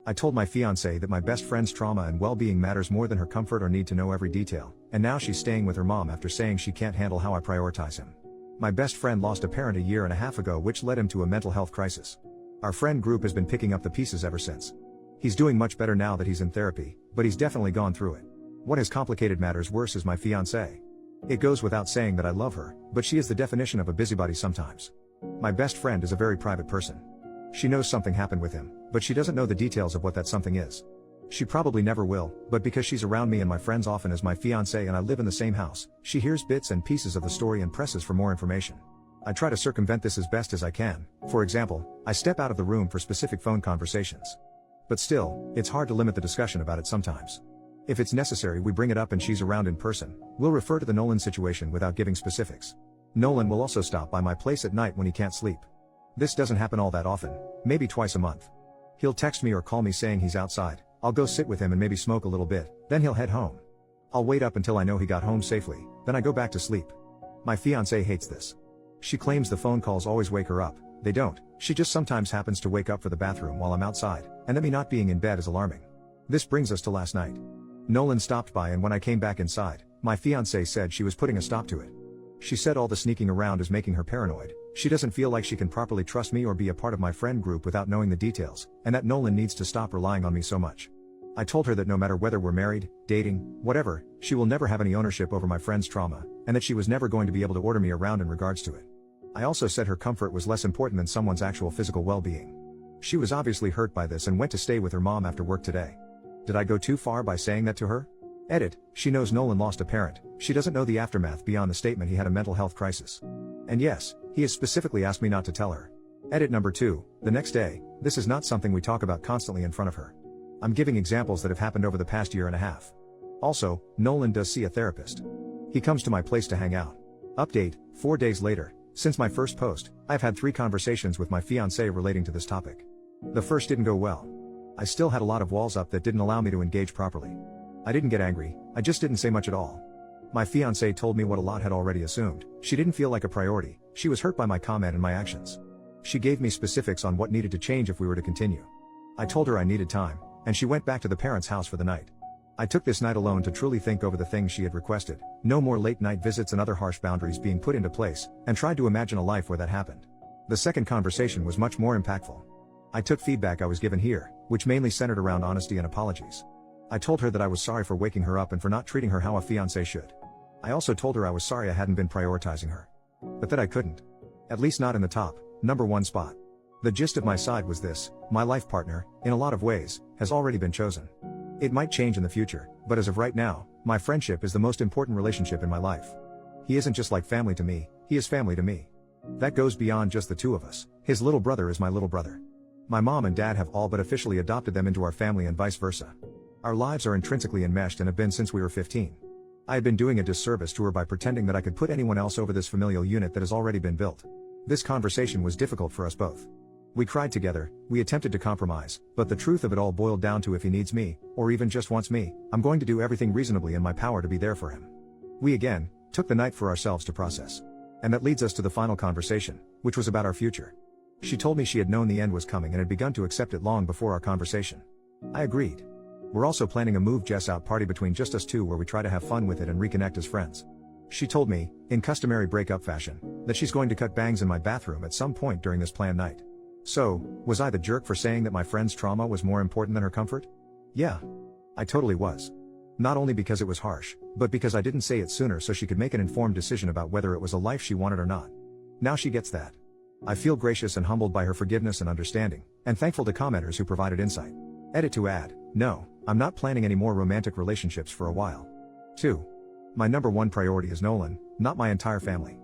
I told my fiancée that my best friend's trauma and well-being matters more than her comfort or need to know every detail, and now she's staying with her mom after saying she can't handle how I prioritize him. My best friend lost a parent a year and a half ago, which led him to a mental health crisis. Our friend group has been picking up the pieces ever since. He's doing much better now that he's in therapy, but he's definitely gone through it. What has complicated matters worse is my fiancée. It goes without saying that I love her, but she is the definition of a busybody sometimes. My best friend is a very private person. She knows something happened with him, but she doesn't know the details of what that something is. She probably never will, but because she's around me and my friends often as my fiancée and I live in the same house, she hears bits and pieces of the story and presses for more information. I try to circumvent this as best as I can. For example, I step out of the room for specific phone conversations. But still, it's hard to limit the discussion about it sometimes. If it's necessary, we bring it up and she's around in person. We'll refer to the Nolan situation without giving specifics. Nolan will also stop by my place at night when he can't sleep. This doesn't happen all that often, maybe twice a month. He'll text me or call me saying he's outside. I'll go sit with him and maybe smoke a little bit, then he'll head home. I'll wait up until I know he got home safely, then I go back to sleep. My fiancée hates this. She claims the phone calls always wake her up. They don't. She just sometimes happens to wake up for the bathroom while I'm outside, and that me not being in bed is alarming. This brings us to last night. Nolan stopped by, and when I came back inside, my fiancée said she was putting a stop to it. She said all the sneaking around is making her paranoid. She doesn't feel like she can properly trust me or be a part of my friend group without knowing the details, and that Nolan needs to stop relying on me so much. I told her that no matter whether we're married, dating, whatever, she will never have any ownership over my friend's trauma, and that she was never going to be able to order me around in regards to it. I also said her comfort was less important than someone's actual physical well-being. She was obviously hurt by this and went to stay with her mom after work today. Did I go too far by saying that to her? Edit, she knows Nolan lost a parent, she doesn't know the aftermath beyond the statement he had a mental health crisis. And yes, he has specifically asked me not to tell her. Edit number 2, the next day, this is not something we talk about constantly in front of her. I'm giving examples that have happened over the past year and a half. Also, Nolan does see a therapist. He comes to my place to hang out. Update, 4 days later, since my first post, I've had 3 conversations with my fiancée relating to this topic. The first didn't go well. I still had a lot of walls up that didn't allow me to engage properly. I didn't get angry, I just didn't say much at all. My fiancée told me what a lot had already assumed. She didn't feel like a priority, she was hurt by my comment and my actions. She gave me specifics on what needed to change if we were to continue. I told her I needed time, and she went back to the parents' house for the night. I took this night alone to truly think over the things she had requested, no more late night visits and other harsh boundaries being put into place, and tried to imagine a life where that happened. The second conversation was much more impactful. I took feedback I was given here, which mainly centered around honesty and apologies. I told her that I was sorry for waking her up and for not treating her how a fiancé should. I also told her I was sorry I hadn't been prioritizing her. But that I couldn't. At least not in the top, number 1 spot. The gist of my side was this: my life partner, in a lot of ways, has already been chosen. It might change in the future, but as of right now, my friendship is the most important relationship in my life. He isn't just like family to me, he is family to me. That goes beyond just the two of us. His little brother is my little brother. My mom and dad have all but officially adopted them into our family and vice versa. Our lives are intrinsically enmeshed and have been since we were 15. I had been doing a disservice to her by pretending that I could put anyone else over this familial unit that has already been built. This conversation was difficult for us both. We cried together, we attempted to compromise, but the truth of it all boiled down to if he needs me, or even just wants me, I'm going to do everything reasonably in my power to be there for him. We again took the night for ourselves to process. And that leads us to the final conversation, which was about our future. She told me she had known the end was coming and had begun to accept it long before our conversation. I agreed. We're also planning a move Jess out party between just us two where we try to have fun with it and reconnect as friends. She told me, in customary breakup fashion, that she's going to cut bangs in my bathroom at some point during this planned night. So, was I the jerk for saying that my friend's trauma was more important than her comfort? Yeah. I totally was. Not only because it was harsh, but because I didn't say it sooner so she could make an informed decision about whether it was a life she wanted or not. Now she gets that. I feel gracious and humbled by her forgiveness and understanding, and thankful to commenters who provided insight. Edit to add, no, I'm not planning any more romantic relationships for a while. 2. My number 1 priority is Nolan, not my entire family.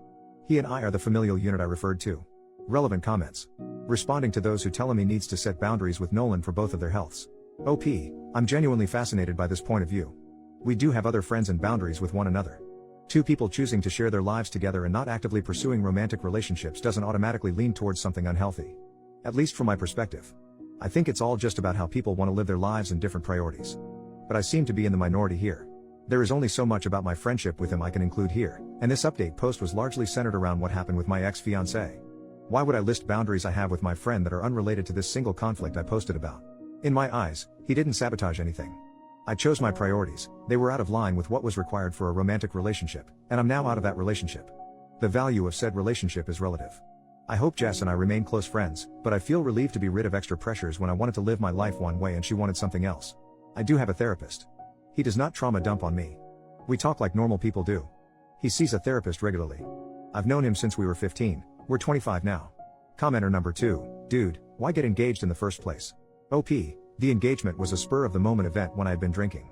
He and I are the familial unit I referred to. Relevant comments. Responding to those who tell him he needs to set boundaries with Nolan for both of their healths. OP, I'm genuinely fascinated by this point of view. We do have other friends and boundaries with one another. 2 people choosing to share their lives together and not actively pursuing romantic relationships doesn't automatically lean towards something unhealthy. At least from my perspective. I think it's all just about how people want to live their lives and different priorities. But I seem to be in the minority here. There is only so much about my friendship with him I can include here, and this update post was largely centered around what happened with my ex-fiancée. Why would I list boundaries I have with my friend that are unrelated to this single conflict I posted about? In my eyes, he didn't sabotage anything. I chose my priorities, they were out of line with what was required for a romantic relationship, and I'm now out of that relationship. The value of said relationship is relative. I hope Jess and I remain close friends, but I feel relieved to be rid of extra pressures when I wanted to live my life one way and she wanted something else. I do have a therapist. He does not trauma dump on me. We talk like normal people do. He sees a therapist regularly. I've known him since we were 15, we're 25 now. Commenter number 2, dude, why get engaged in the first place? OP, the engagement was a spur of the moment event when I had been drinking.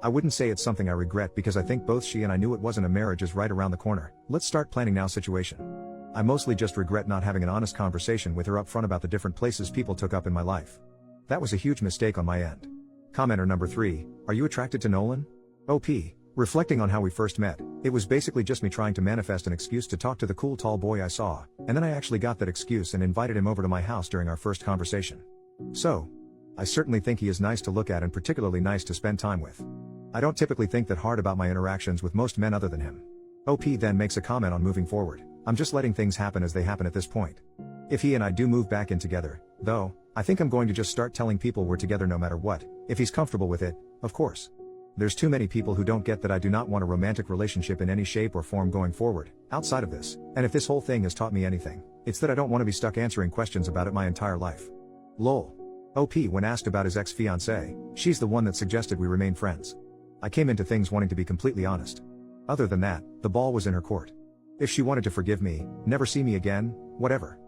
I wouldn't say it's something I regret because I think both she and I knew it wasn't a marriage is right around the corner, let's start planning now situation. I mostly just regret not having an honest conversation with her up front about the different places people took up in my life. That was a huge mistake on my end. Commenter number 3, are you attracted to Nolan? OP, reflecting on how we first met, it was basically just me trying to manifest an excuse to talk to the cool tall boy I saw, and then I actually got that excuse and invited him over to my house during our first conversation. So, I certainly think he is nice to look at and particularly nice to spend time with. I don't typically think that hard about my interactions with most men other than him. OP then makes a comment on moving forward. I'm just letting things happen as they happen at this point. If he and I do move back in together, though, I think I'm going to just start telling people we're together no matter what, if he's comfortable with it, of course. There's too many people who don't get that I do not want a romantic relationship in any shape or form going forward, outside of this, and if this whole thing has taught me anything, it's that I don't want to be stuck answering questions about it my entire life. Lol. OP when asked about his ex-fiancée, she's the one that suggested we remain friends. I came into things wanting to be completely honest. Other than that, the ball was in her court. If she wanted to forgive me, never see me again, whatever.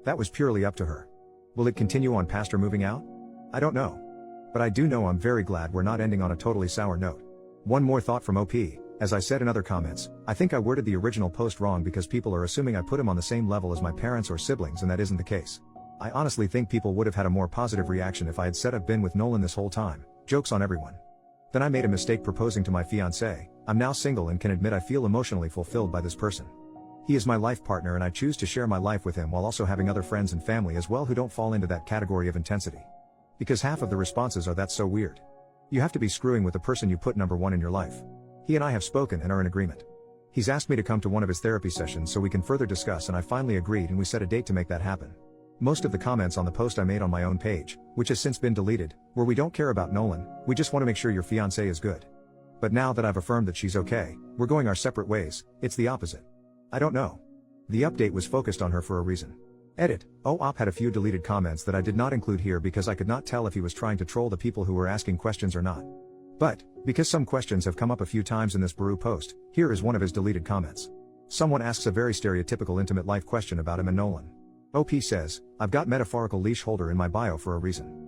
That was purely up to her. Will it continue on past her moving out? I don't know. But I do know I'm very glad we're not ending on a totally sour note. One more thought from OP, as I said in other comments, I think I worded the original post wrong because people are assuming I put him on the same level as my parents or siblings and that isn't the case. I honestly think people would have had a more positive reaction if I had said I've been with Nolan this whole time, jokes on everyone. Then I made a mistake proposing to my fiancée, I'm now single and can admit I feel emotionally fulfilled by this person. He is my life partner and I choose to share my life with him while also having other friends and family as well who don't fall into that category of intensity. Because half of the responses are that's so weird. You have to be screwing with the person you put number one in your life. He and I have spoken and are in agreement. He's asked me to come to one of his therapy sessions so we can further discuss and I finally agreed and we set a date to make that happen. Most of the comments on the post I made on my own page, which has since been deleted, were we don't care about Nolan, we just want to make sure your fiancée is good. But now that I've affirmed that she's okay, we're going our separate ways, it's the opposite. I don't know. The update was focused on her for a reason. Edit, OP had a few deleted comments that I did not include here because I could not tell if he was trying to troll the people who were asking questions or not. But, because some questions have come up a few times in this Baru post, here is one of his deleted comments. Someone asks a very stereotypical intimate life question about him and Nolan. OP says, I've got metaphorical leash holder in my bio for a reason.